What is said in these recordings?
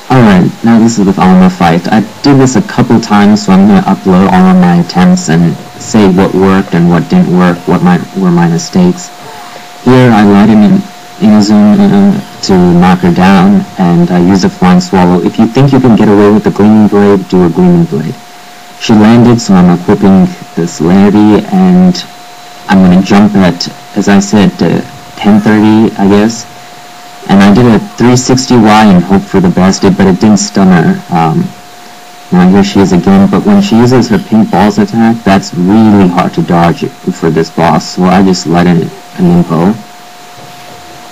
Alright, now this is with Alma fight. I did this a couple times, so I'm going to upload all of my attempts and say what worked and what didn't work, what were my mistakes. Here I light him in a zoom to knock her down, and I use a flying swallow. If you think you can get away with the gleaming blade, do a gleaming blade. She landed, so I'm equipping the celerity, and I'm going to jump at, as I said, 1030, I guess. And I did a 360Y and hope for the best, but it didn't stun her. Now here she is again, but when she uses her pink balls attack, that's really hard to dodge for this boss, so I just let in an info.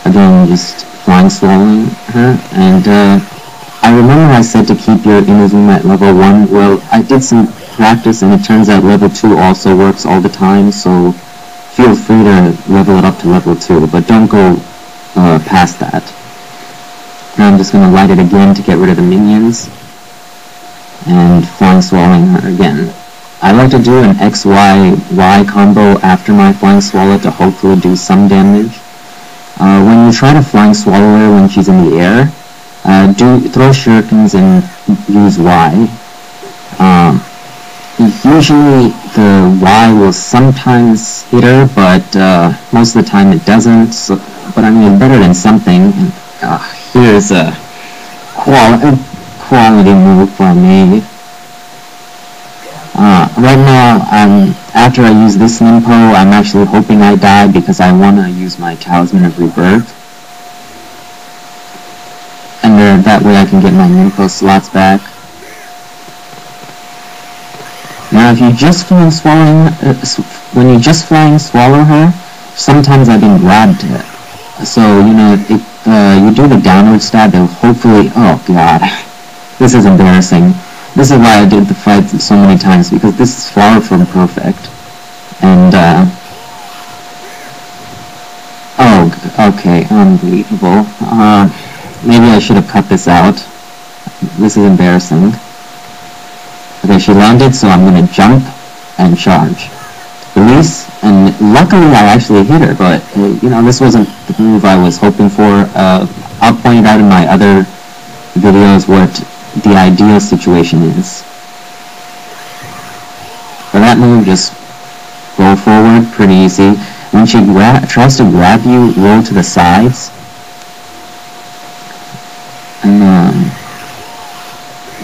Again, just flying swallowing her, and I remember I said to keep your Inazuma at level 1. Well, I did some practice, and it turns out level 2 also works all the time, so feel free to level it up to level 2, but don't go past that. Now I'm just going to light it again to get rid of the minions, and flying swallowing her again. I like to do an XY combo after my flying swallow to hopefully do some damage. When you try to flying swallow her when she's in the air, throw shurikens and use Y. Usually the Y will sometimes hit her, but most of the time it doesn't. So, but I mean, better than something. Here's a quality move for me. Right now, after I use this Nimpo, I'm actually hoping I die because I want to use my Talisman of Rebirth. And that way I can get my Nimpo slots back. Now if you just flying swallowing, when you just flying swallow her, sometimes I've been grabbed. So, you know, if you do the downward stab, it'll hopefully, oh god, this is embarrassing. This is why I did the fight so many times, because this is far from perfect. And, oh, okay, unbelievable. Maybe I should have cut this out. This is embarrassing. Okay, she landed, so I'm going to jump and charge. Release, and luckily I actually hit her, but, you know, this wasn't the move I was hoping for. I'll point out in my other videos what the ideal situation is. For that move, just roll forward, pretty easy. When she tries to grab you, roll to the sides. And,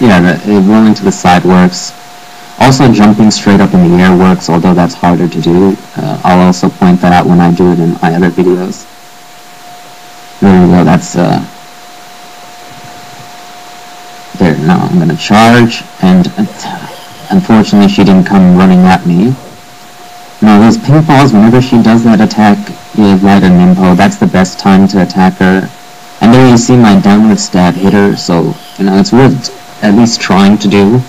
yeah, rolling to the side works. Also, jumping straight up in the air works, although that's harder to do. I'll also point that out when I do it in my other videos. There we go, that's, there, now I'm gonna charge, and unfortunately she didn't come running at me. Now those pink balls, whenever she does that attack, you light a Nimpo, that's the best time to attack her. And there you see my downward stab hit her, so, you know, it's worth at least trying to do.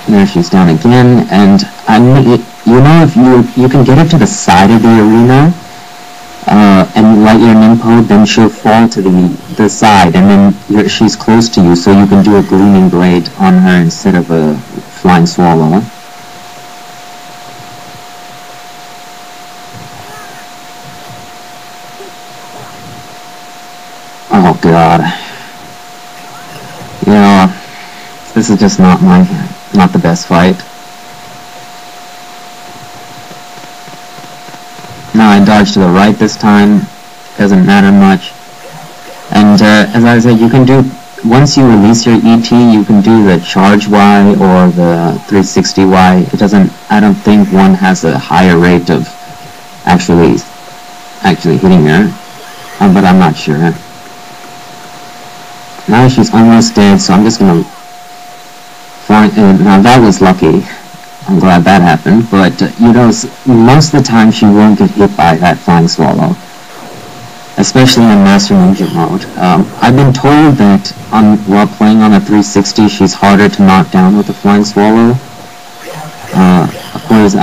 There she's down again, and you know, if you can get her to the side of the arena, and light your Nimpo, then she'll fall to the side, and then she's close to you, so you can do a gleaming blade on her instead of a flying swallow. Oh god. You know, this is just not the best fight. Now I dodged to the right this time, doesn't matter much. And as I said, you can do, once you release your ET, you can do the charge Y or the 360Y. It doesn't, I don't think one has a higher rate of actually hitting her, but I'm not sure. Now she's almost dead, so I'm just gonna find, now that was lucky. I'm glad that happened, but, you know, most of the time she won't get hit by that flying swallow, especially in Master Ninja mode. I've been told that while playing on a 360, she's harder to knock down with a flying swallow. Of course,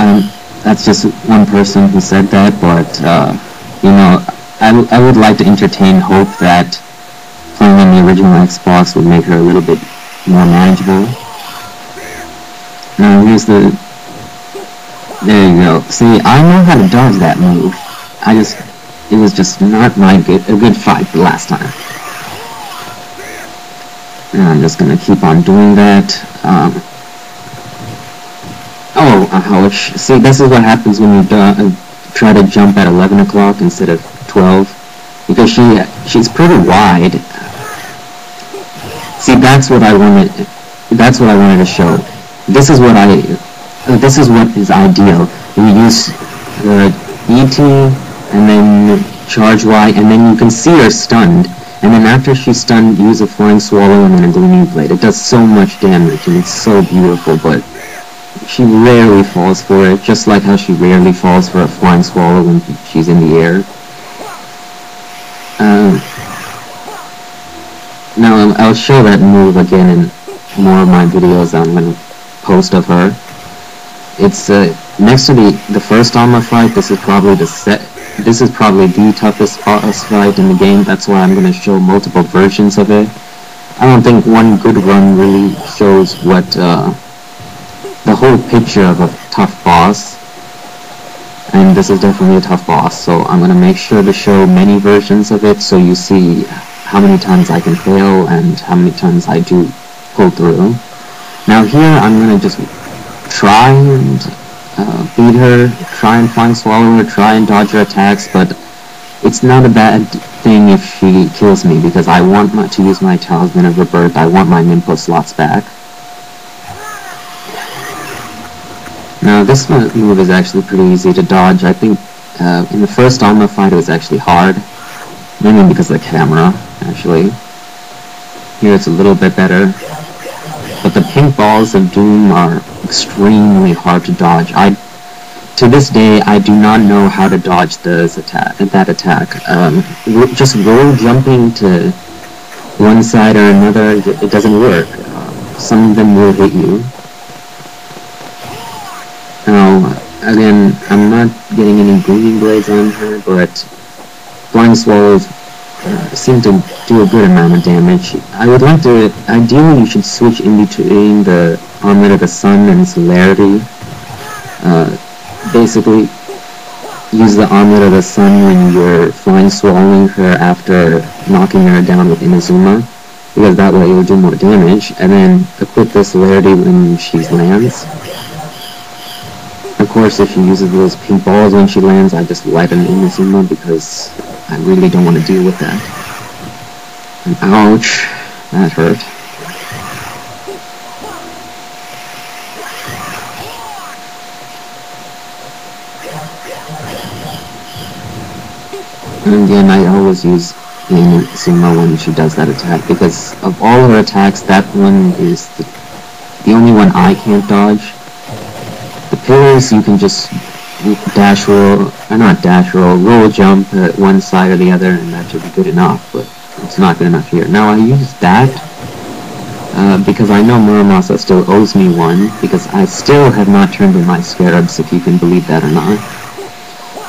that's just one person who said that, but, you know, I would like to entertain hope that playing on the original Xbox would make her a little bit more manageable. Now here's there you go. See, I know how to dodge that move. It was just not a good fight the last time. And I'm just gonna keep on doing that. Ouch. See, this is what happens when you try to jump at 11 o'clock instead of 12. Because she's pretty wide. See, that's what I wanted to show. This is what is ideal. You use ET, and then charge Y, and then you can see her stunned. And then after she's stunned, use a Flying Swallow and then a Gleaming Blade. It does so much damage, and it's so beautiful, but she rarely falls for it, just like how she rarely falls for a Flying Swallow when she's in the air. Now, I'll show that move again in more of my videos I'm going to post of her. It's next to the first Alma fight. This is probably the toughest boss fight in the game. That's why I'm going to show multiple versions of it. I don't think one good run really shows what the whole picture of a tough boss. And this is definitely a tough boss, so I'm going to make sure to show many versions of it so you see how many times I can fail and how many times I do pull through. Now here I'm going to just try and beat her, try and Flying Swallow her, try and dodge her attacks, but it's not a bad thing if she kills me because I want to use my Talisman of Rebirth. I want my Ninpo slots back. Now this move is actually pretty easy to dodge. I think in the first Alma fight it was actually hard, mainly because of the camera, actually. Here it's a little bit better. But the pink balls of doom are extremely hard to dodge. To this day, I do not know how to dodge that attack. Just roll jumping to one side or another, it doesn't work. Some of them will hit you. Now, again, I'm not getting any Gleaming Blades on her, but Flying Swallows seem to do a good amount of damage. I would like to, ideally you should switch in between the Armlet of the Sun and Celerity. Basically, use the Armlet of the Sun when you're Flying Swallowing her after knocking her down with Inazuma, because that way you'll do more damage, and then equip the Celerity when she lands. Of course, if she uses those pink balls when she lands, I just light an Inazuma because I really don't want to deal with that. And ouch, that hurt. And again, I always use the Inazuma when she does that attack because of all her attacks, that one is the only one I can't dodge. The pillars you can just roll jump one side or the other, and that should be good enough, but it's not good enough here. Now I use that because I know Muramasa still owes me one, because I still have not turned in my scarabs, if you can believe that or not.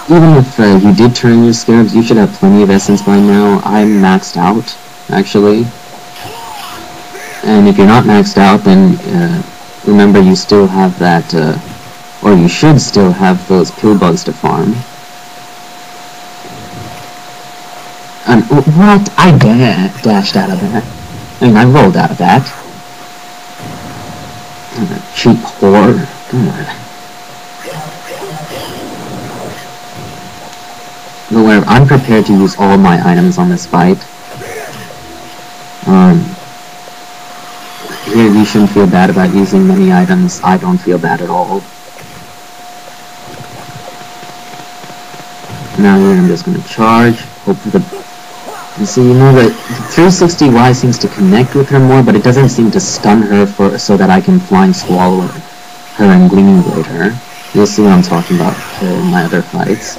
Even if you did turn in your scarabs, you should have plenty of essence by now. I'm maxed out, actually. And if you're not maxed out, then remember you still have that, or you should still have those pill bugs to farm. And what? I dashed out of that. I mean, I rolled out of that. Cheap whore. God. But whatever, I'm prepared to use all my items on this fight. Here you shouldn't feel bad about using many items. I don't feel bad at all. Now here I'm just going to charge. Hope for the... You see, you know that 360Y seems to connect with her more, but it doesn't seem to stun her so that I can Flying Swallow her and Gleaming Blade her. You'll see what I'm talking about in my other fights.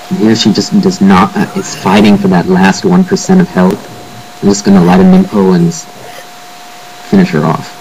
And here she just does not... is fighting for that last 1% of health. I'm just going to light a Ninpo and finish her off.